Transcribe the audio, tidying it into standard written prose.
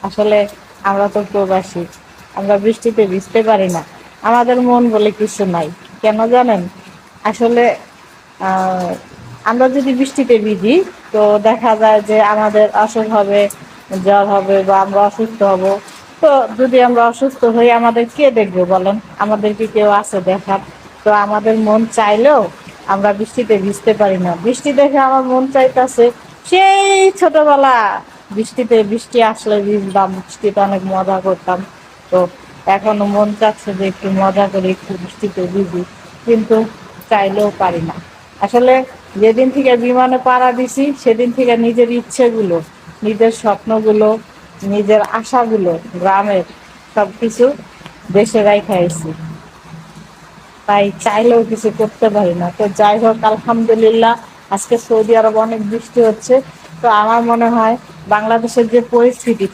আসলে আমরা তো প্রবাসী, আমরা বৃষ্টিতে ভিজতে পারি না। আমাদের মন বলে কিছু নাই। কেন জানেন? আসলে আহ, আমরা যদি বৃষ্টিতে ভিজি, তো দেখা যায় যে আমাদের অসুখ হবে, জ্বর হবে বা আমরা অসুস্থ হব। তো যদি আমরা অসুস্থ হই, আমাদের কে দেখবে বলেন? আমাদের কি কেউ আছে দেখার? তো আমাদের মন চাইলেও আমরা বৃষ্টিতে ভিজতে পারি না। বৃষ্টি দেখে আমার মন চাইতেছে সেই ছোটবেলা, বৃষ্টি আসলে ভিজতাম, বৃষ্টিতে অনেক মজা করতাম। তো এখনো মন চাচ্ছে যে একটু মজা করে একটু বৃষ্টিতে ভিজি, কিন্তু চাইলেও পারি না। আসলে যেদিন থেকে বিমানে পাড়া দিছি, সেদিন থেকে নিজের ইচ্ছেগুলো, নিজের স্বপ্নগুলো, নিজের আশাগুলো, গ্রামের সবকিছু দেশে রাইখা আইছি। তাই চাইলেও কিছু করতে পারি না। তো যাই হোক, আলহামদুলিল্লাহ আজকে সৌদি আরব অনেক বৃষ্টি হচ্ছে। তো আমার মনে হয় বাংলাদেশের যে পরিস্থিতি